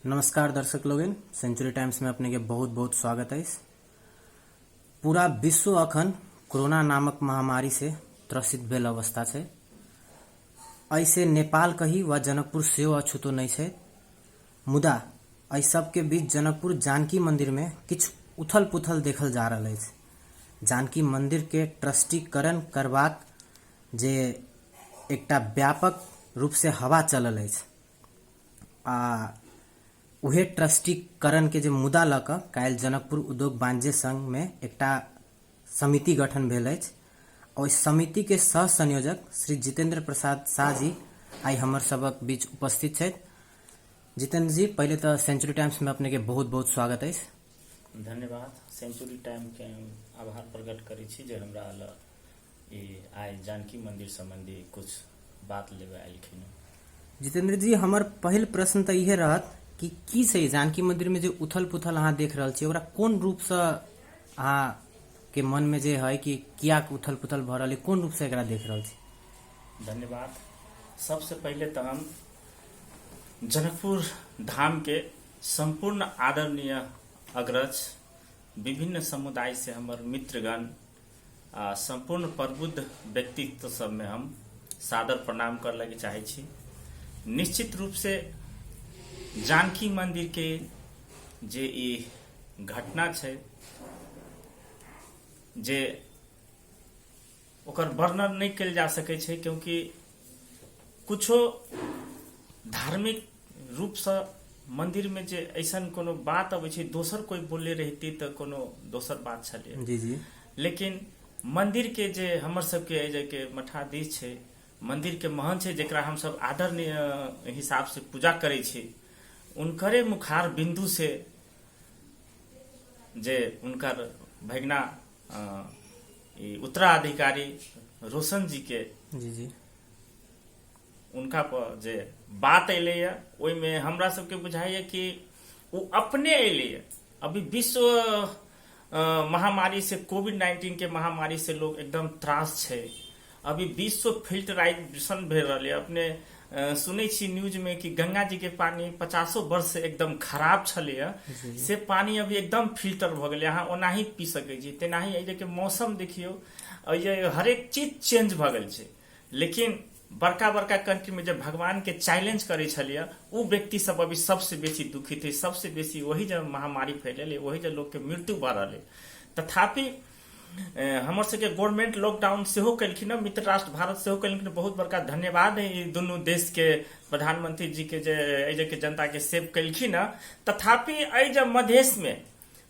नमस्कार दर्शक लोगन, सेंचुरी टाइम्स में अपने के बहुत बहुत स्वागत है। पूरा विश्व अखन कोरोना नामक महामारी से त्रसित भेल अवस्था है। ऐसे नेपाल कही व जनकपुर सेहो अछूतो नहीं है। मुदा एहि सब के बीच जनकपुर जानकी मंदिर में किछ उथल पुथल देखल जा रहा है। जानकी मंदिर के ट्रस्टीकरण करबाक जे एकटा व्यापक रूप से हवा चलल है, उहे ट्रस्टीकरण के जे मुद्दा लक काल्हि जनकपुर उद्योग वाणिज्य संघ में एकटा समिति गठन भेल अछि। और इस समिति के सह संयोजक श्री जितेंद्र प्रसाद शाह जी आई हमर सबक बीच उपस्थित छथि। जितेंद्र जी, पहले तो सेंचुरी टाइम्स में अपने के बहुत बहुत स्वागत है। धन्यवाद। सेंचुरी टाइम के आभार प्रकट करी छी जे हमरा आई जानकी मंदिर संबंधी कुछ बात लेवे आइलखिन। जितेंद्र जी, हमर पहल प्रश्न तो यह रहत कि की से जानकी मंदिर में जो उथल पुथल अहाँ देख रहा छी, ओकरा कोन रूप से अहाँ के मन में जे है कि किया उथल पुथल भ रहा है, कोन रूप से एकरा देख रहा छी? धन्यवाद। सबसे पहले तो हम जनकपुर धाम के संपूर्ण आदरणीय अग्रज विभिन्न समुदाय से हमर मित्रगण संपूर्ण प्रबुद्ध व्यक्तित्व सब में हम सादर प्रणाम कर लगे चाहे छी। निश्चित रूप से जानकी मंदिर के जे ई घटना छै, जे ओकर वर्णन नहीं कल जा सके छै, क्योंकि कुछो धार्मिक रूप से मंदिर में जे ऐसन कोनो बात अबै छै, दोसर कोई बोले रहती तो कोनो दोसर बात छले। जी जी। लेकिन मंदिर के जे हमर सब के जे के मठाधीश छै, मंदिर के महंत छै, जेकरा हम सब आदरणीय हिसाब से पूजा करे छी, उनकरे मुखार बिंदु से जे उनकर भगना उत्तराधिकारी रोशन जी के जी जी उनका पर जे बात अले, ओई में हमरा सबके बुझाइए कि वो अपने अले। अभी विश्व महामारी से कोविड-19 के महामारी से लोग एकदम त्रास छे। अभी विश्व फिल्टराइजेशन भेल रहे। अपने सुनै छी न्यूज में कि गंगा जी के पानी 50 वर्ष से एकदम खराब छले, से पानी अभी एकदम फिल्टर भ गए। अहाँ ओनाही पी सके छी। तेनाही एजे के मौसम देखियो, ये हरेक चीज चेंज भ गए छे। लेकिन बड़का बड़का कंट्री में जब भगवान के चैलेंज करे छलिए, उ व्यक्ति सब अभी सबसे बेसी दुखित है। सबसे बेसी वही जब महामारी फैले, वही जब लोग के मृत्यु बढ़ रहे। तथापि हमर सबके गवर्नमेंट लॉकडाउन सेहो कलखिन, मित्र राष्ट्र भारत सेहो कलखिन। बहुत बड़का धन्यवाद है दोनों देश के प्रधानमंत्री जी के जे के जनता के सेव कलखिन। तथापि एहि जब मधेश में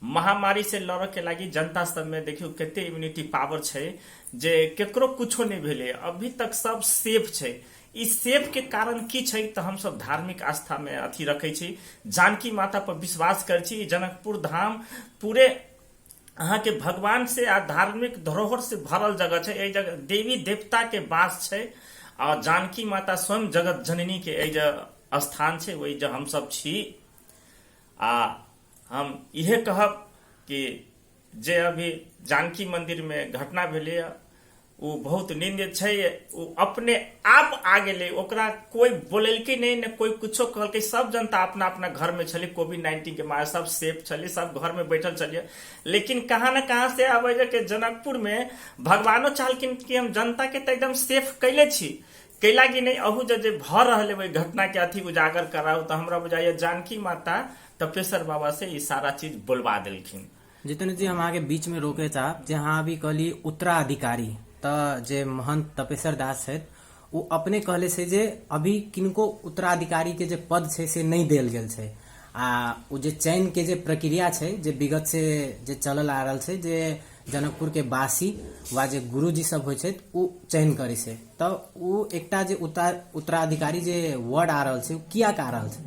महामारी से लड़े के लगी जनता सब में देखियो कते इम्यूनिटी पावर छै, जे केकरो कुछो नहीं भेले, अभी तक सब सेफ छै। इस सेफ के कारण की छै तो हम सब धार्मिक आस्था में अथी रखे छी, जानकी माता पर विश्वास कर छी। जनकपुर धाम पूरे अहाँ के भगवान से आ धार्मिक धरोहर से भरल जगह छै। ए जगह देवी देवता के वास छै और जानकी माता स्वयं जगत जननी के ए स्थान छै, वही जो हम सब छी। हम इहे कहब कि जे अभी जानकी मंदिर में घटना भेले, वो बहुत निंदित छै। वो अपने आप आ गेले, ओकरा कोई बोलेलके नहीं, न कोई कुछो कहलके। सब जनता अपना अपना घर में छले, कोविड-19 के मारे सब सेफ छले, सब घर में बैठल छलिए। लेकिन कहाँ न कहाँ से आबे के जनकपुर में भगवानो चाहलकिन कि हम जनता के तो एकदम सेफ कैले छी, कैला कि नहीं अहू जे भ रहले वही घटना के अथी उजागर कराऊ। तो हमरा बुझाइए जानकी माता तपेश्वर बाबा से ये सारा चीज बोलवा दिलखिन। जितेंद्र जी, हम आगे बीच में रोके चाहब, जहाँ अभी कहली उत्तराधिकारी त जे महंत तपेश्वर दास है, वो अपने कहले से जे अभी किनको उत्तराधिकारी के जे पद छै से नहीं देल गेल छै। वो जे चयन के जे प्रक्रिया छै, जे विगत से जे चलल आ रहल छै, जे जनकपुर के वासी वा जे गुरुजी सब होइ छै, वो चयन करे छै। तो वो एकटा जे उत्तराधिकारी जे वर्ड आ रहल छै, वो किया का रहल छै?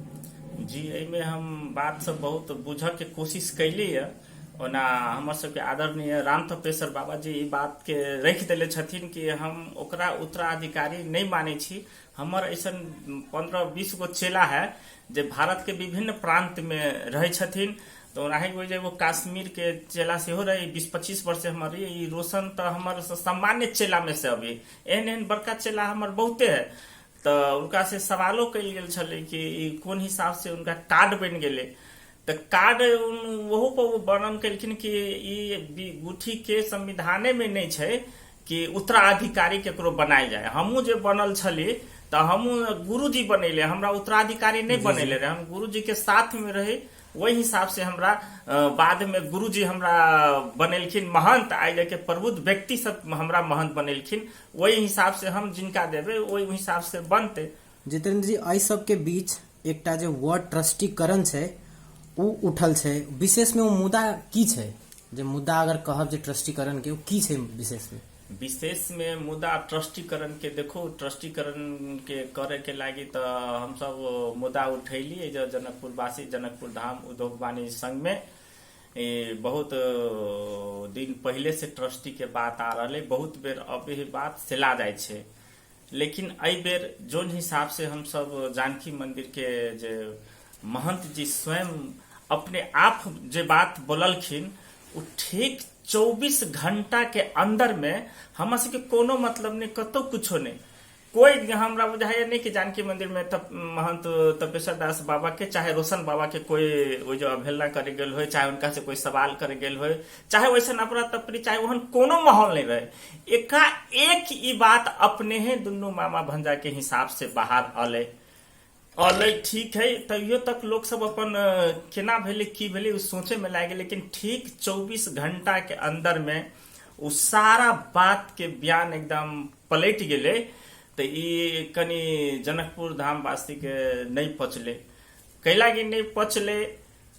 जी, एमे हम बात सब बहुत बुझ के कोशिश कैली है। ओना हमर सबके आदरणीय राम तपेश्वर बाबा जी ई बात के रख दिले छथिन कि हम ओकरा उत्तराधिकारी नहीं माने छी। हमर ऐसा 15-20 गो चेला है जे भारत के विभिन्न प्रांत में रहे छथिन। तो ओनाही वो जो कश्मीर के चेला से हो रही 20-25 वर्ष से हमारी रोशन तो हमारे सामान्य चेला में से अभी एहन बड़का चेला हमार बहुते है। तो उनका से सवालों कल गेल छले कि ई कोन हिसाब से उनका कार्ड बन गेले। तो कार्ड वहू पर वो वर्णन कलखिन कि ई गुठी के संविधाने में नहीं छे कि उत्तराधिकारी केकरो बनायल जाए। हमू जे बनल छली तो हमू गुरुजी बनेले, हमरा उत्तराधिकारी नहीं बनेले रहे, हम गुरुजी के साथ में रहे। वही हिसाब से हमरा बाद में गुरुजी हमरा बनेलखिन महंत, आई जाके प्रबुद्ध व्यक्ति सब हमरा महंत बनेलखिन। वही हिसाब से हम जिनका देवे वही हिसाब से बनते। जितेंद्र जी, एहि सब के बीच एकटा जे वर्ड ट्रस्टीकरण छै उ उठल छै, विशेष में वो मुद्दा की छै? जे मुद्दा अगर कहब जे ट्रस्टीकरण के, की छै विशेष में? विशेष में मुद्दा ट्रस्टीकरण के देखो, ट्रस्टीकरण के करे के लागी तो हम सब मुद्दा उठैली जो जनकपुर वासी जनकपुर धाम उद्योग वाणिज्य संघ में बहुत दिन पहले से ट्रस्टी के बात आ रहा, बहुत बेर अब यही बात सिला जाए छे। लेकिन अई बेर जोन हिसाब से हम सब जानकी मंदिर के जे महंत जी स्वयं अपने आप जे बात बोललखिन, उ ठीक 24 घंटा के अंदर में हम के कोनो मतलब नहीं, कतो कुछो नहीं। कोई हमरा बुझाया नहीं कि जानकी मंदिर में महंत तपेश्वर दास बाबा के चाहे रोशन बाबा के कोई वो जो अवहेलना करे गेल हो, चाहे उनका से कोई सवाल करे गेल हो, चाहे वैसे अपरा तपरी, चाहे वहन कोनो माहौल नहीं रहे। एका एक ई बात अपने ही दुनू मामा भंजा के हिसाब से बाहर अले। ठीक है, तैयो तक लोग सब अपन केना भेले की भेले उस सोचे में लागे। लेकिन ठीक 24 घंटा के अंदर में उ सारा बात के बयान एकदम पलट गेले। तो ये कनी जनकपुर धाम वासी के नहीं पचले, कैला कि नहीं पचले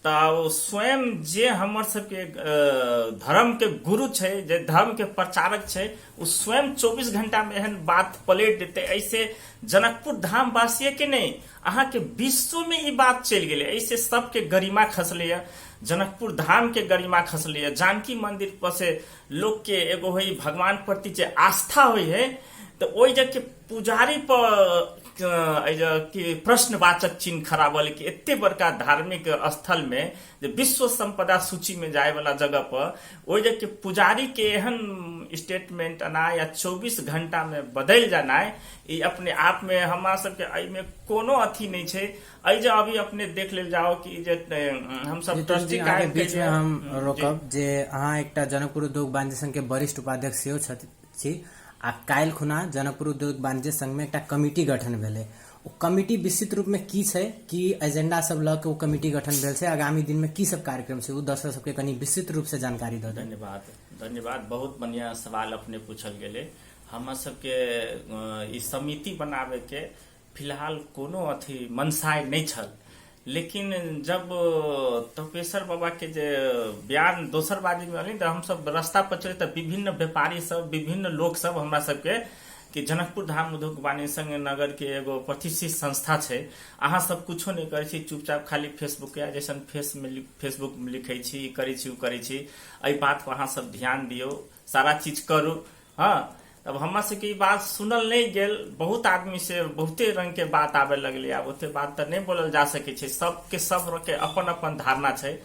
तो स्वयं जे हमर सबके धर्म के गुरु छे, जे धर्म के प्रचारक छे, उ स्वयं 24 घंटा में एहन बात पलट देते। ऐसे जनकपुर धाम वासी के नहीं, अहाँ के विश्व में ये बात चल गए। ऐसे सबके गरिमा खसले, जनकपुर धाम के गरिमा खसले, जानकी मंदिर पर से लोग के एगो है भगवान प्रति जे आस्था हुई है, तो ओई जग के पुजारी पर प्रश्नवाचक चिन्ह खड़ा बोल कि एते बड़का धार्मिक स्थल में विश्व संपदा सूची में जाए वाला जगह पर ओई जग के पुजारी के एहन स्टेटमेंट आना या 24 घंटा में बदल जाना है, ये अपने आप में हमारा सबके आई में कोनो अथी नहीं छे। आई जो अभी अपने देख ले जाओ कि जे हम सब ट्रस्टी के बीच में हम रोकब जे अहाँ एकटा जनकपुर उद्योग वाणिज्य संघ के वरिष्ठ उपाध्यक्ष सेहो छी, आ काल्हि खुना जनकपुर उद्योग वाणिज्य संघ में एकटा कमिटी गठन भेलै। ओ कमिटी विस्तृत रूप में की छै, की एजेंडा सब ल के ओ कमिटी गठन भेल छै, आगामी दिन में की सब कार्यक्रम छै, ओ दर्शक सबके कनी विस्तृत रूप से जानकारी दऽ दें। धन्यवाद, बहुत बढ़िया सवाल अपने पूछल गेले। हम सबके ई समिति बनावे के फिलहाल कोनो अथी मनसाय नहीं छल। लेकिन जब तपेश्वर बाबा के जे बयान दोसर बाजी में अली, तो हम सब रास्ता पर चले तो विभिन्न व्यापारी सब, विभिन्न लोग सब हमरा सबके कि जनकपुर धाम उद्योग वाणिज्य संघ नगर के एगो प्रतिष्ठित संस्था छै, अहाँ सब कुछो नहीं करे छी, चुपचाप खाली फेसबुक या जैसन फेसबुक में लिखे छी, करे छी, करे छी, एहि बात पर अहाँ सब ध्यान दियो, सारा चीज करू। हाँ, अब हमरा से की बात सुनल नहीं गेल, बहुत आदमी से बहुते रंग के बात आवे लगले। अब ओते बात तो नहीं बोलल जा सके छे, सबके सब के अपन अपन धारणा छे।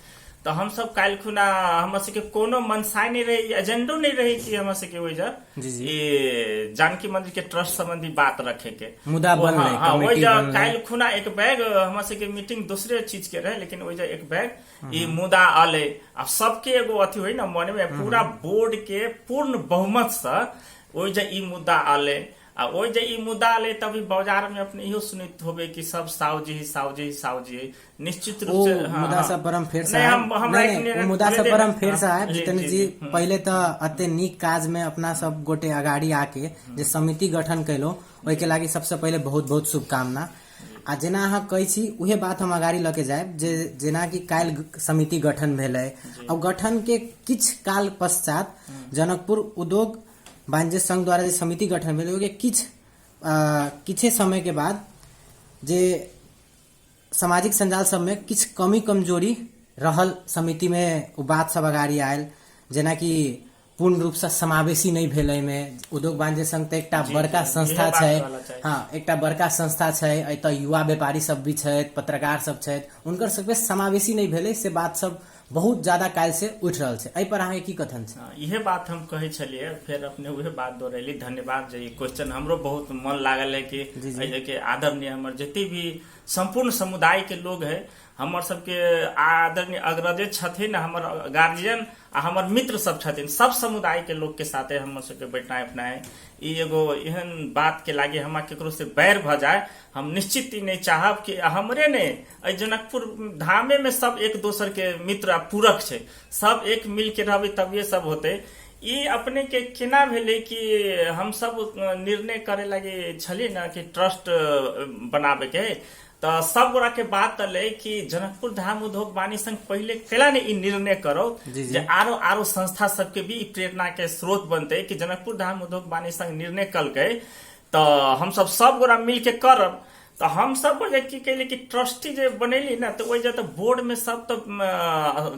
तो हम सब काल्हि खुना हमरा से के कोनो मनसाय नहीं रही, एजेंडो नहीं रही कि हमरा से के वजह ये जानकी मंदिर के ट्रस्ट संबंधी बात रखे के मुद्दा बन रही। हाँ, वजह काल्हि खुना एक बैग हमरा से के मीटिंग दूसरे चीज के रहे, लेकिन वजह एक बैग ये मुद्दा आले। अब सबके एगो अथी हुई ना मन में, पूरा बोर्ड के पूर्ण बहुमत से ओइ जे ई मुद्दा आले, आ ओइ जे ई मुद्दा आले तभी बाजार में अपने इहो सुनित होबे कि सब सावजी निश्चित रूप से मुद्दा सब परम फेर से मुद्दा सब परम फेर से आए। जितेंद्र जी, पहले तो अते नीक काज में अपना सब गोटे अगाड़ी आके जे समिति गठन कैलो, ओइ के लागी सबसे पहले बहुत बहुत शुभकामना। आ जेना अहाँ कहै छी उहे बात हम अगाड़ी लके जाएब, जे जेना कि काल्हि समिति गठन भेलै, अब गठन के किछ काल पश्चात जनकपुर उद्योग वाणिज्य संघ द्वारा जे समिति गठन भेल, ओके किछे समय के बाद जे सामाजिक संजाल सब में किछ कमी कमजोरी रहल, समिति में ओ बात सब अगाड़ी आयल, जेना कि पूर्ण रूप से समावेशी नहीं भेल। में उद्योग वाणिज्य संघ तो एकटा बड़का संस्था छै, हाँ एकटा बड़का संस्था छै, एतऽ युवा व्यापारी सब भी छथि, पत्रकार सब छथि, उनकर सबके समावेशी नहीं भेलै, से बात सब बहुत ज्यादा काल से उठ रहल छै, एहि पर अहाँके की कथन छै? इहे बात हम कहे छलिए, फिर अपने उहे बात दोहरैली। धन्यवाद जे क्वेश्चन हमरो बहुत मन लागल है कि के आदरणीय हमर जते भी संपूर्ण समुदाय के लोग है, हमर सबके आदरणीय अग्रज छथिन, हमर गार्जियन आ हमर मित्र सब छथिन, सब समुदाय के लोग के साथे हमर सबके बैठना अपना है। ई एगो एहन बात के लागे हमरा केकरो से बैर भ जाए, हम निश्चित ही नहीं चाहब कि हमरे ने जनकपुर धामे में सब एक दोसर के मित्र आ पूरक छै, सब एक मिल के रहबै तब ये सब होते। ई अपने के केना भेले कि हम सब निर्णय करे लगे छलिए ना कि ट्रस्ट बनाबे के, तो सब गोरा के बात अले कि जनकपुर धाम उद्योग वाणी संघ पहले कैला ने ई निर्णय करो जे आरो आरो संस्था सबके भी प्रेरणा के स्रोत बनते कि जनकपुर धाम उद्योग वाणी संघ निर्णय कल के तो हम सब गोरा मिल के करब। तो हम सब की कैले कि ट्रस्टी जे बनेली ना, तो वही तो बोर्ड में सब तो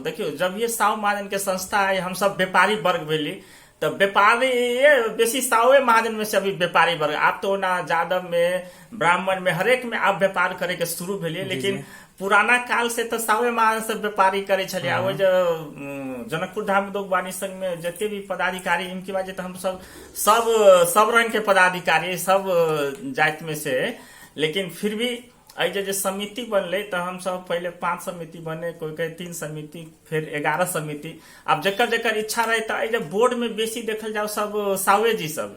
देखियो जब ये साव महाजन के संस्था है, हम सब व्यापारी वर्ग भेली, तो व्यापारी बेसी सावे महाजन में से अभी व्यापारी वर्ग, आप तो ना जादव में ब्राह्मण में हरेक में आप व्यापार करे के शुरू भेलिए, लेकिन पुराना काल से तो सावे महाजन से व्यापारी करे छलिए। वो जो जनकपुर धाम उद्योग वाणी संघ में जितने भी पदाधिकारी इनकी वजह तो हम सब रंग के पदाधिकारी सब जाति में से, लेकिन फिर भी जे समिति बनले तो हम सब पहले 5 समिति बने, कोई कहे 3 समिति, फिर 11 समिति। अब जकर जकर इच्छा रहे तो बोर्ड में बेसी देखल जाओ सब सावे जी सब,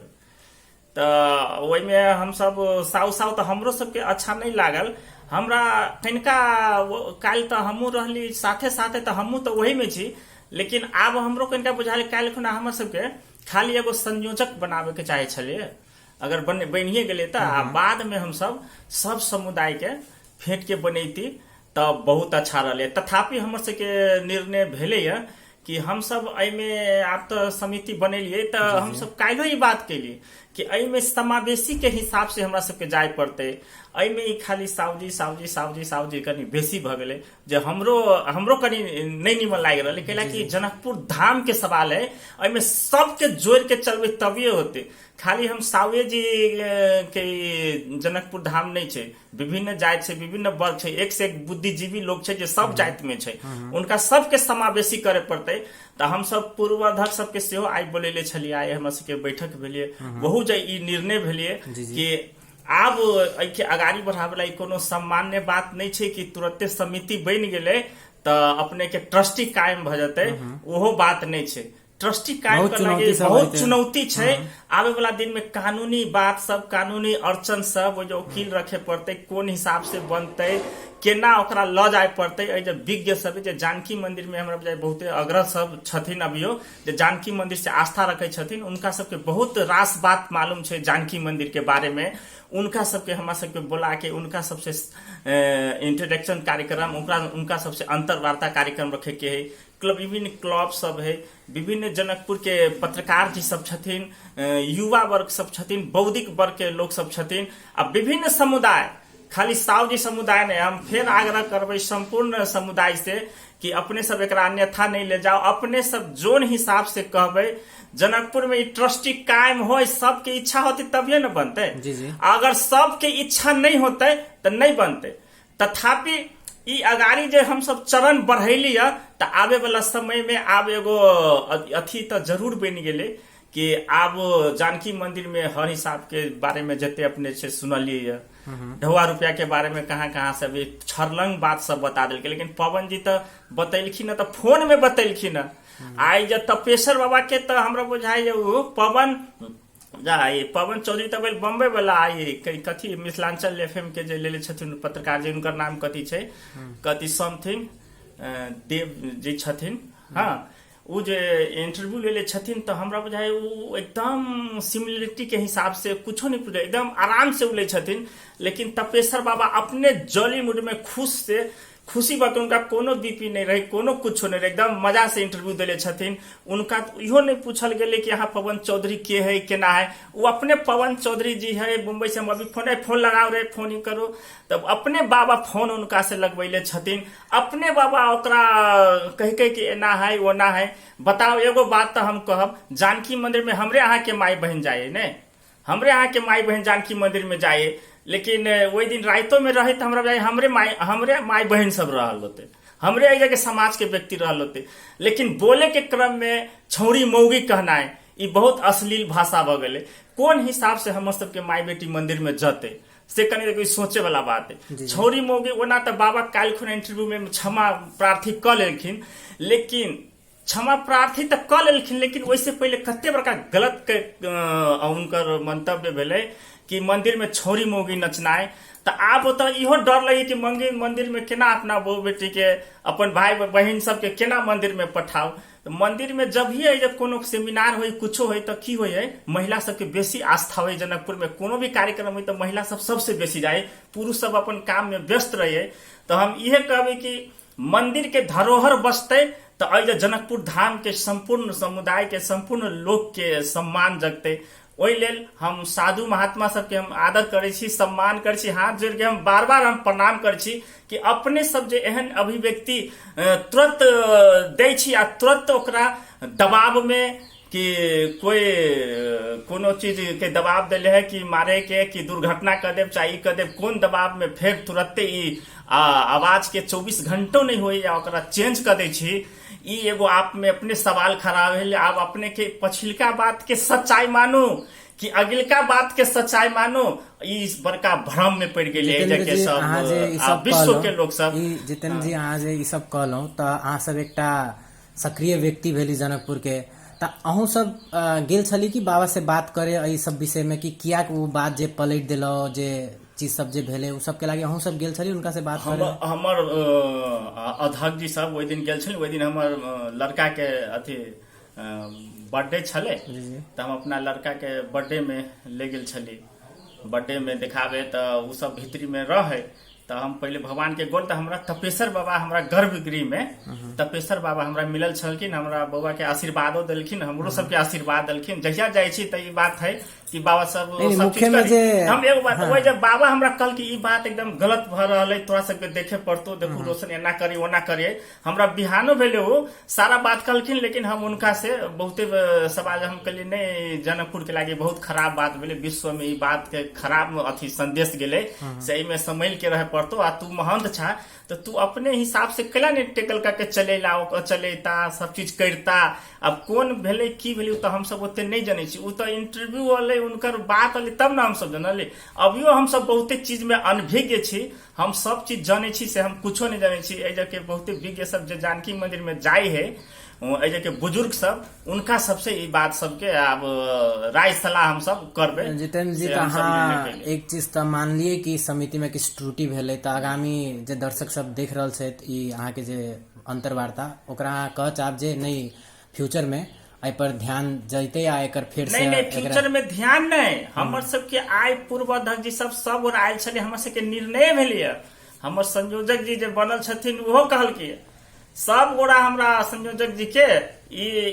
तो वही में हम सब साव तो हमरो सबके अच्छा नहीं लागल। हमरा कनिका काल तो हमू रहली साथे साथे, तो हमू तो वही में छी, लेकिन आब हमरो कनिका बुझाले काल खुना हमर सबके खाली एगो संयोजक बनावे के चाहे छलिए, अगर बनिए गेले तो बाद में हम सब समुदाय के फेंट के बनैती तो बहुत अच्छा रहे। तथापि हमर सबके निर्णय भेले कि हम सब में आप तो समिति बनेलिए, तो हम सब काल्हि ही बात कैलिए कि में समावेशी के हिसाब से हमरा सबके जाय पड़ते। में ही खाली सावजी कनी बेसी भ गेले, जे हमरो कनी नहीं निमन लाग रहा, कैला कि जनकपुर धाम के सवाल है, में सबके जोड़ के चलबे तभी होते। खाली हम सावे जी के जनकपुर धाम नहीं छे, विभिन्न जाति छे, विभिन्न वर्ग छे, एक से एक बुद्धिजीवी लोग छे जे सब जाति में छे, उनका सबके समावेशी करे पड़ते। तो हम सब पूर्वाध्यक्ष सबके सेहो आई बोलेले छलिए, आई हमर सबके बैठक भेलिए, बहुत जे ई निर्णय भेलिए कि आब एके अगाड़ी बढ़ावे ला कोनो सामान्य बात नहीं छे कि तुरंते समिति बन गेले तो अपने के ट्रस्टी कायम भ जते, ओहो बात नहीं छे। ट्रस्टी कायम करना बहुत चुनौती है। आवे वाला दिन में कानूनी बात सब, कानूनी अड़चन सब, वो जो वकील रखे पड़ते, कौन हिसाब से बनते, केना ओकरा ल जाय पड़ते। जब विज्ञ सब जे जानकी मंदिर में हमरा बुझाय बहुते अग्रज सब छथिन अभियो, जे जानकी मंदिर से आस्था रखे छथिन, उनका सबके बहुत रास बात मालूम छे जानकी मंदिर के बारे में। उनका सबके हमरा सबके बोला के उनका सबसे इंट्रोडक्शन कार्यक्रम, उनका सबसे अंतर्वार्ता कार्यक्रम रखे के है। विभिन्न क्लब सब है, विभिन्न जनकपुर के पत्रकार जी सब छथिन, युवा वर्ग सब छथिन, बौद्धिक वर्ग के लोग सब छथिन, अब विभिन्न समुदाय, खाली सावजी समुदाय नहीं, हम फिर आग्रह करबे संपूर्ण समुदाय से कि अपने सब एकरा अन्यथा नहीं ले जाओ, अपने सब जोन हिसाब से कहबे जनकपुर में ट्रस्टी कायम हो, सबके इच्छा होती तभी न बनते। अगर सबके इच्छा नहीं होते तो नहीं बनते। तथापि ई अगाड़ी जे हम सब चरण बढ़ैली तो आवे वाला समय में आब एगो अथी तो जरूर बन गेले कि आब जानकी मंदिर में हर हिसाब के बारे में जते अपने से सुनलिए, ढौआ रुपया के बारे में कहाँ से अभी छरलंग बात सब बता दिल, लेकिन पवन जी तो बतैलखिन, तो फोन में बतैलखिन। आई जब तपेश्वर बाबा के तो हमरा बुझाई पवन चौधरी तब बम्बई वाला आई कथी मिथिलांचल एफएम के जे लेले छथिन पत्रकार जी, उनकर नाम कथी छे, कथी समथिंग देव जी छथिन, हाँ, वो जे इंटरव्यू लेले छथिन तो हमरा बुझाय वो एकदम सिमिलरिटी के हिसाब से कुछो नहीं पूछे, एकदम आराम से उले छथिन। लेकिन तपेश्वर बाबा अपने जॉली मूड में खुशी बात, उनका कोनो बीपी नहीं रही, कोनो कुछ नहीं रहे, एकदम मजा से इंटरव्यू दिले छथिन। उनका इहो नहीं पूछल गेले कि यहाँ पवन चौधरी के है केना है, वो अपने पवन चौधरी जी है मुंबई से, हम अभी फोन लगाओ रे, फोन ही करो, तब अपने बाबा फोन उनका से लगवैले छथिन, अपने बाबा ओकरा कह कि एना है ओना है। बताओ एगो बात तो हम कहब, जानकी मंदिर में हमरे यहाँ के माई बहन जाए ने, हमरे यहाँ के माई बहन जानकी मंदिर में जाए, लेकिन वही दिन राइतो में रहे तो हमरा हमरे माई बहन सब रहल होते, हमरे एजा के समाज के व्यक्ति रहल होते, लेकिन बोले के क्रम में छौरी मौगी कहना है ये बहुत अश्लील भाषा भ गए। कौन हिसाब से हमर सबके माई बेटी मंदिर में जते से कनी कोई सोचे वाला बात है। छौरी मौगी ओना तो बाबा काल खुन इंटरव्यू में क्षमा प्रार्थी क लेलखिन, लेकिन क्षमा प्रार्थी तो क लेलखिन, लेकिन वैसे पहले कते बड़का गलत के उनकर मंतव्य भेले कि मंदिर में छौरी मौगी नचनाए। तो आप तो इहो डर लगे कि मंदिर में केना अपना बहू बेटी के अपन भाई बहन सबके केना मंदिर में पठाओ। तो मंदिर में जब भी है जब कोनो सेमिनार हो कुछो हो तो की हो महिला सबके बेसी आस्था हो। जनकपुर में कोनो भी कार्यक्रम हो तो महिला सब सबसे बेसी जाए, पुरुष सब अपन काम में व्यस्त रहे। तो हम यह कहबे कि मंदिर के धरोहर बचते तो अज जनकपुर धाम के संपूर्ण समुदाय के संपूर्ण लोक के सम्मान जगते। ओहि लेल हम साधु महात्मा सबके हम आदर करे छी, सम्मान करे छी, हाथ जोड़ के हम बार बार हम प्रणाम करे छी कि अपने सब जे एहन अभिव्यक्ति तुरंत दै छी आ तुरंत ओकरा दबाव में कि कोई कोनो चीज के दबाव दिले है कि मारे के कि दुर्घटना कर देव चाहे कर देव, कोन दबाव में फिर तुरंते आवाज के 24 घंटों नहीं हो या ओकरा चेंज कर दे छी। ई एगो आप में अपने सवाल खड़ा है। आप अपने के पछिलका बात के सच्चाई मानो कि अगिलका बात के सच्चाई मानो, इस बड़का भ्रम में पड़ गए के सब विश्व के लोग सब। जितेंद्र जी अहाँ जे ई सब कहलौं तो अहाँ सब एकटा सक्रिय व्यक्ति भेली जनकपुर के, तो अहूँ सब गेल छली कि बाबा से बात करे ई सब विषय में कि किया वो बात जे पलट दिलो जे चीज सब जे भेले उ सब के लागे अहूँ सब गेल छली उनका से बात करे? हमर अध्यक्ष जी सब ओहि दिन गेल छली। ओहि दिन हमर लड़का के अथी बर्थडे छले तो हम अपना लड़का के बर्थडे में ले गेल छली। बर्थडे में दिखावे तो उ सब भीतरी में रहे तो हम पहले भगवान के गोल तो हमरा तपेश्वर बाबा हमरा गर्भगृह में तपेश्वर बाबा हमरा मिलल छलखिन, हमरा बउआ के आशीर्वादो देलखिन, हमरो सबके आशीर्वाद देलखिन। जहिया जाय छी त ई बात है कि बाबा सब चीज हम एगो बात वही जब बाबा हमरा कल की ई बात एकदम गलत भ रहल है, तोरा सबके देखे पड़तो, देखू रोशन एना करी ओना करी। हमरा बिहानो भेले हो सारा बात कहलखिन, लेकिन हम उनका से बहुते सवाल हम कहलिए नहीं जनकपुर के लागे बहुत खराब बात भेले, विश्व में ई बात के खराब अथी संदेश गेले से में संभल के रहे पड़तो। आ तू महंत छा तो तू अपने हिसाब से कला ने टेकल करके चलेता सब चीज करता। अब कौन भेले की भेले तो हम सब ओते नहीं जाने छी, उ तो इंटरव्यू वाले उनकर बात वाले तब ना हम सब जानले। अभियो हम सब बहुते चीज में अनभिज्ञ छी, हम सब चीज जाने छी से हम कुछो नहीं जाने छी। एजा के बहुते विज्ञ सब जो जानकी मंदिर में जाए है एजा के बुजुर्ग सब उनका सबसे ये बात सबके अब राय सलाह हम सब करबे। जितेंद्र जी हाँ एक चीज तो मान लिए कि समिति में किछु त्रुटि भेले तो आगामी जे दर्शक सब देख रहल छै ई अहाँ के जे अंतर्वार्ता ओकरा कह चाहब जे नहीं फ्यूचर में आई पर ध्यान जैते आ एकर फिर से नहीं फ्यूचर में ध्यान नहीं। हमर सबके आय पूर्व अध्यक्ष जी सब और आयल छले, हमर सबके निर्णय भेलिए। हमर संयोजक जी जे बनल छथिन उहो कहलखिन, सब गोड़ा हमरा संयोजक जी के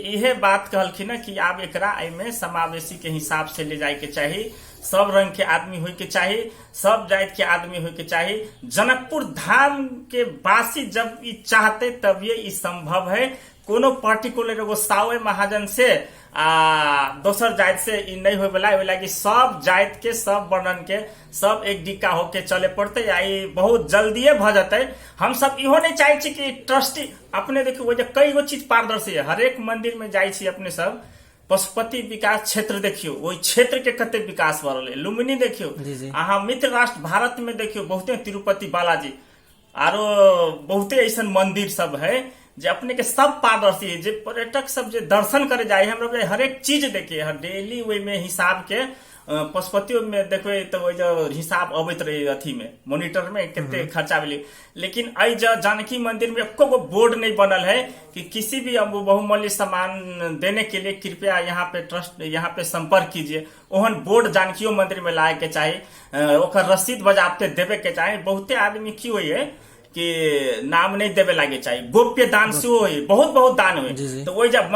इहे बात कहलखिन कि आब एकरा एमे समावेशी के हिसाब से ले जाए के चाहिए, सब रंग के आदमी होय के चाहिए, सब जाति के आदमी होय के चाहिए। जनकपुर धाम के वासी जब ई चाहते तब ये ई संभव है। कोनो पर्टिकुलर एगो सावे महाजन से दोसर जाति से ई नहीं होय वाला कि सब जाति के सब वर्णन के सब एक डिक्का होके चले पड़ते या ई बहुत जल्दिए भ जाते। हम सब इहो नहीं चाहे छी कि ट्रस्टी अपने देखियो वो कई गो चीज पारदर्शी है। हरेक मंदिर में जाय छी अपने सब पशुपति विकास क्षेत्र देखियो वही क्षेत्र के कते विकास भ रहल है। लुम्बिनी देखियो, अहाँ मित्र राष्ट्र भारत में देखियो बहुते तिरुपति बालाजी आरो बहुते ऐसा मंदिर सब है जे अपने के सब पारदर्शी है। जे पर्यटक सब जे दर्शन करे जाए हमरा हरेक चीज देखे डेली वही में हिसाब के पशुपतियों में देखो तो वही जो हिसाब अबैत रहे अथी में मॉनिटर में कितने खर्चा मिले। लेकिन आई जो जानकी मंदिर में एको गो बोर्ड नहीं बनल है कि किसी भी बहुमूल्य सामान देने के लिए कृपया यहाँ पे ट्रस्ट यहाँ पे संपर्क कीजिए। ओहन बोर्ड जानकियों मंदिर में लाए के चाहिए, ओकर रसीद बजाबते देवे के चाहिए। बहुते आदमी की हुई है कि नाम नहीं देवे लागे चाहिए, गोप्य दान से हो बहुत दान हुए तो वही जब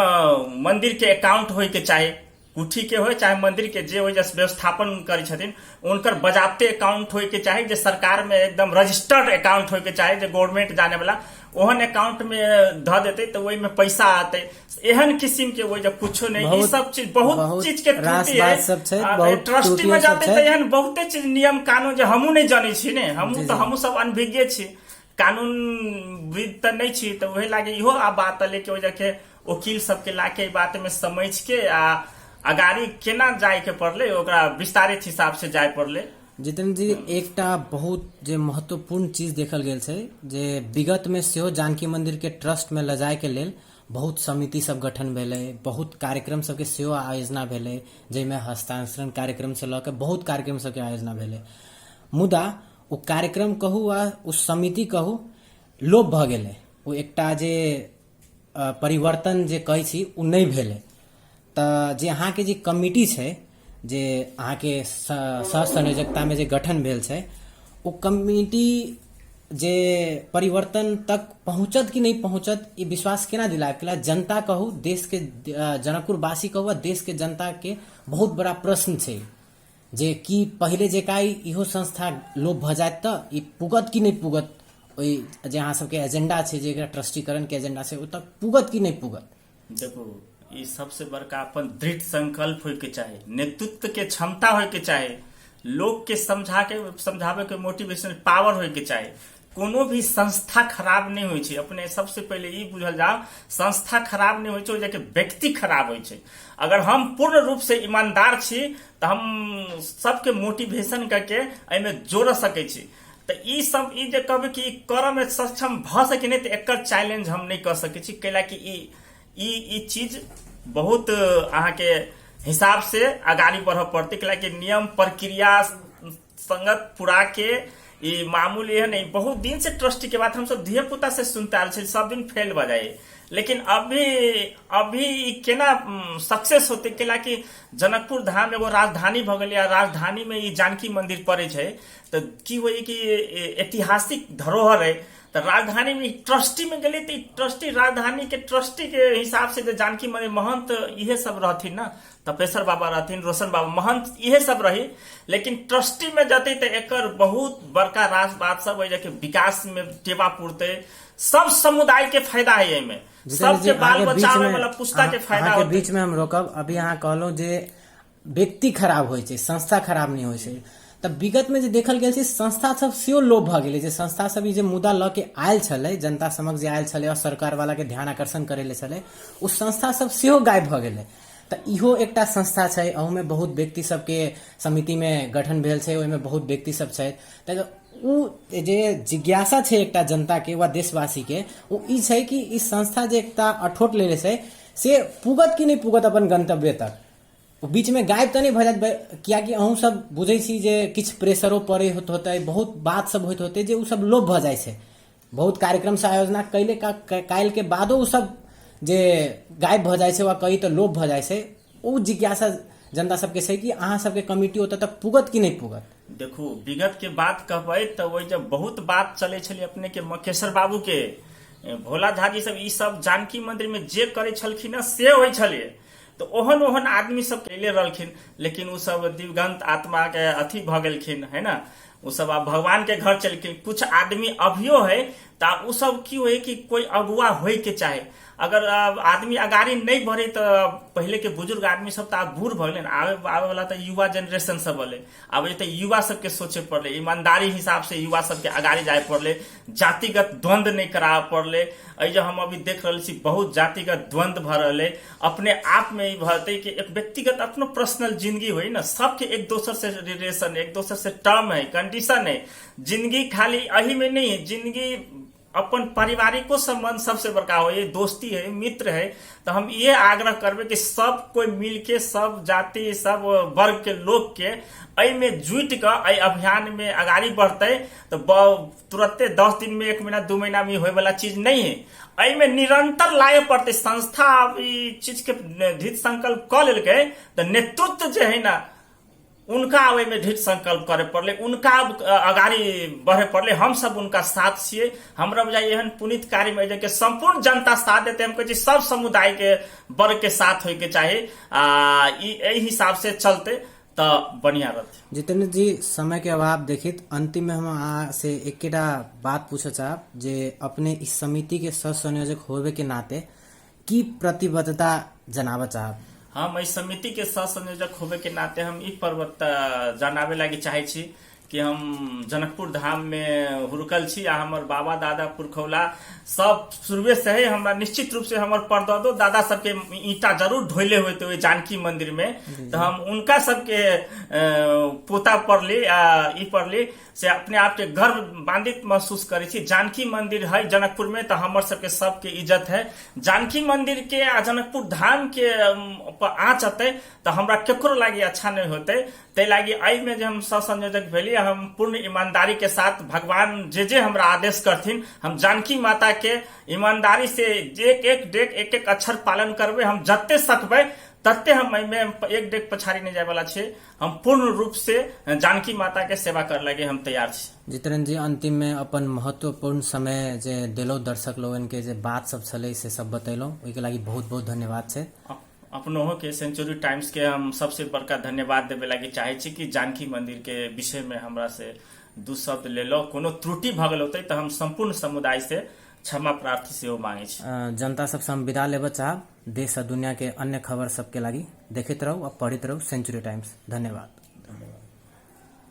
मंदिर के अकाउंट होय के चाहिए, कुठी के हो चाहे मंदिर के जे व्यवस्थापन करे छथिन उनकर बजाबते अकाउंट होय के चाहिए, जे सरकार में एकदम रजिस्टर्ड अकाउंट होय के चाहिए, जे गवर्नमेंट जाने वाला ओहन अकाउंट में ध देते तो वही में पैसा आते। एहन किस्म के वही जब कुछो नहीं सब चीज बहुत चीज के त्रुटि है। ट्रस्टी में जाते तो एहन बहुते चीज नियम कानून जो हमू नहीं जाने छी ने, हमू सब अनभिज्ञ छी। कानूनविद त नहीं छी, तो वही लागे इहो आ बात लेके वजह के वकील सबके लाके बात में समझ के आ अगाड़ी केना जाए के पड़ले, ओकरा विस्तारित हिसाब से जाए पड़ले। जितेंद्र जी, एकटा बहुत जे महत्वपूर्ण चीज देखल गेल छै जे विगत में सेहो जानकी मंदिर के ट्रस्ट में लजाए के लेल बहुत समिति सब गठन भेलै, बहुत कार्यक्रम सबके सेहो आयोजना भेलै, जाहिमे हस्तांतरण कार्यक्रम से लऽ के बहुत कार्यक्रम सबके आयोजना भेलै। मुदा ओ कार्यक्रम कहू आ उस समिति कहू लोप भऽ गेलै, ओ एकटा जे परिवर्तन जे कहै छी ओ नहि भेलै। तऽ जे अहाँके जे कमिटी छै, जे अहाँके सह संयोजकता में जे गठन भेल छै, ओ कमिटी जे परिवर्तन तक पहुंचत कि नहीं पहुंचत, ई विश्वास केना दिलायब? केला जनता कहू, देश के जनकपुर वासी कहू आ देश के जनता के बहुत बड़ा प्रश्न छै जे कि पहले जेका इहो संस्था लोप भऽ जायत तऽ ई पुगत कि नहीं पुगत, ओहि जे अहाँ सबके एजेंडा छै, जे एकरा ट्रस्टीकरण के एजेंडा छै, ओ तक पुगत कि नहीं पुगत? देखो, ई सबसे बड़का अपन दृढ़ संकल्प होय के चाही, नेतृत्व के क्षमता होय के चाही, लोग के समझावे के मोटिवेशनल पावर होय के चाही। कोनो भी संस्था खराब नहीं होय छै। अपने सबसे पहले ई बुझल जाओ, संस्था खराब नहीं होय छै, ओहि व्यक्ति खराब होय छै। अगर हम पूर्ण रूप से ईमानदार छी तो हम सबके मोटिवेशन करके एहिमे जोड़ सकै छी। तो ई सब ई जे कहबै कि करऽ में सक्षम भ सके नहीं, तो एकर चैलेंज हम नहीं कर सकै छी, कैला कि ई चीज बहुत अहाँके हिसाब से आगाड़ी बढ़ पड़ते, कैला कि नियम प्रक्रिया संगत पूरा के ई मामूली है नहीं। बहुत दिन से ट्रस्टी के बात हम सब धिया पुता से सुनते आल छै, सब दिन फेल बजाए, लेकिन अभी केना सक्सेस होते, केला कि जनकपुर धाम एगो राजधानी भ गेलै, राजधानी में ई जानकी मंदिर पड़े छै, तो की होई कि ऐतिहासिक धरोहर है। तो राजधानी में ट्रस्टी में गेली तो ट्रस्टी राजधानी के ट्रस्टी के हिसाब से जो जानकी मंदिर महंत इहे सब रहथिन ना, तपेश्वर बाबा रहथिन, रोशन बाबा महंत इहे सब रही। लेकिन ट्रस्टी में जते तो एकर बहुत बड़का राज बात सब हो जाके विकास में टेवा पुरते, सब समुदाय के फायदा है एमे, सबके बाल बच्चा वाला पुस्ता के फायदा होते। बीच में हम रोकब, अभी अहाँ कहलो जे व्यक्ति खराब होय छै, संस्था खराब नहीं होय छै। तब विगत में जे देखल गेल छै, संस्था सब सेहो लोप भऽ गेलै, जे संस्था सब ई जे मुद्दा लऽ के आयल छलै, जनता समक्ष जे आयल छलै और सरकार वाला के ध्यान आकर्षण करे ले छलै, ओ संस्था सब सेहो गायब भऽ गेलै। तऽ इहो एकटा संस्था छै, अहूमे बहुत व्यक्ति सबके समिति में गठन भेल छै, ओहिमे बहुत व्यक्ति सब छै। तऽ उ जे जिज्ञासा छै एकटा जनता के वा देशवासी के, ओ ई छै कि ई संस्था जे एकटा अठोट लेले छै से पुगत कि नहीं पुगत अपन गंतव्य तक। बीच में गायब तो नहीं भऽ जायत, कियाकि अहूँ सब बुझे छी जे किछु प्रेशरो पड़े होते, बहुत बात सब होते होते जे उ सब लोप भऽ जाय छै। बहुत कार्यक्रम से आयोजना कैले काल्हि के बादो उ सब जे गायब भऽ जाय छै वा कहीं तो लोप भऽ जाय छै। ओ जिज्ञासा जनता सबके छै कि अहाँ सबके कमिटी ओतऽ तक पुगत कि नहीं पुगत। देखो, विगत के बात कहबै तो वही जब बहुत बात चले छलै अपने के मकेश्वर बाबू के, भोला झा जी सब, ई सब जानकी मंदिर में जे करे छलखिन से होय छलै, तो ओहन आदमी सब कैले रहलखिन, लेकिन उ सब दिवंगत आत्मा के अथी भ गेलखिन, है ना, उ सब अब भगवान के घर चलखिन। कुछ आदमी अभियो है, ता उ सब की होय कि कोई अगुआ होय के चाहे। अगर आदमी अगाड़ी नहीं बढ़े तो पहले के बुजुर्ग आदमी सब तो आप बूढ़ भगले, आवे वाला तो युवा जनरेशन सब बोले, अब तो युवा सबके सोचे पड़ले, ईमानदारी हिसाब से युवा सबके अगाड़ी जाए पड़ले, जातिगत द्वंद नहीं करा पड़ले। जो हम अभी देख रहे छी बहुत जातिगत द्वंद भ रहे, अपने आप में ही भरते कि एक व्यक्तिगत अपनो पर्सनल जिंदगी हुई ना, सबके एक दोसर से रिलेशन, एक दोसर से टर्म है, कंडीशन है। जिंदगी खाली यही में नहीं है, जिंदगी अपन पारिवारिको संबंध सबसे बड़का हो, ये दोस्ती है, मित्र है। तो हम ये आग्रह करबे कि सब कोई मिलके, सब जाति सब वर्ग के लोग के में जुट कर अभियान में अगाड़ी बढ़ते, तो तुरंते 10 दिन में, 1 महीना 2 महीना में होए वाला चीज नहीं है। में निरंतर लाए पड़ते। संस्था चीज के दृढ़ संकल्प कर लेलके, तो नेतृत्व जो है ना, उनका आवे में दृढ़ संकल्प करे पड़ले, उनका अगाड़ी बढ़े पड़ले। हम सब उनका साथ छिए। हमरा बुझाय एहन पुनीत कार्य में के संपूर्ण जनता साथ देते, हम कहे सब समुदाय के वर्ग के साथ होय के चाहे, यही हिसाब से चलते तो बढ़िया रहते। जितेंद्र जी, समय के अभाव देखित अंतिम में हम अहाँ से एकेटा बात पूछे चाहब जे अपने इस समिति के सह संयोजक होवे के नाते की प्रतिबद्धता जनावे चाहब। हम इस समिति के सह संयोजक होवे के नाते हम ई पर्वत जनावे लगी चाहे छी कि हम जनकपुर धाम में हुरकल छी आ हमर बाबा दादा पुरखौला सब शुरुए से ही हमरा निश्चित रूप से हमर परदादो दादा सबके ईंटा जरूर ढोले होते हुए जानकी मंदिर में, तो हम उनका सबके पोता पड़ली आ ई पड़ली से अपने आप के गर्व बांधित महसूस करे छी। जानकी मंदिर है जनकपुर में तो हमर सबके इज्जत है। जानकी मंदिर के आ जनकपुर धाम के आँच अतै तो हमरा केकरो लागी अच्छा नहीं होते। ते लागी आई में जो हम सह संयोजक भेली, हम पूर्ण ईमानदारी के साथ भगवान जे हमरा आदेश करथिन हम जानकी माता के ईमानदारी से एक एक अक्षर पालन करबे। हम जत्ते सकबे तत्ते हम एक डेग पछाड़ी नहीं जाए वाला छे। हम पूर्ण रूप से जानकी माता के सेवा कर लगे हम तैयार छी। जितेंद्र जी, अंतिम में अपन महत्वपूर्ण समय जे दिलो दर्शक लोगन के जे बात सब चले से सब बतैलो, ओई के लागि बहुत बहुत धन्यवाद छे। अपनो के सेंचुरी टाइम्स के हम सबसे बड़का धन्यवाद देवे लगी चाहे छी कि जानकी मंदिर के विषय में हमरा से दू शब्द ले लो। कोनो त्रुटि भ गेल होते तो हम संपूर्ण समुदाय से क्षमा प्रार्थी सेहो मांगे छी। जनता सबसे हम विदा लेबे चाहब। देश और दुनिया के अन्य खबर सबके लागि देखते रहू और पढ़ित रहू सेंचुरी टाइम्स। धन्यवाद।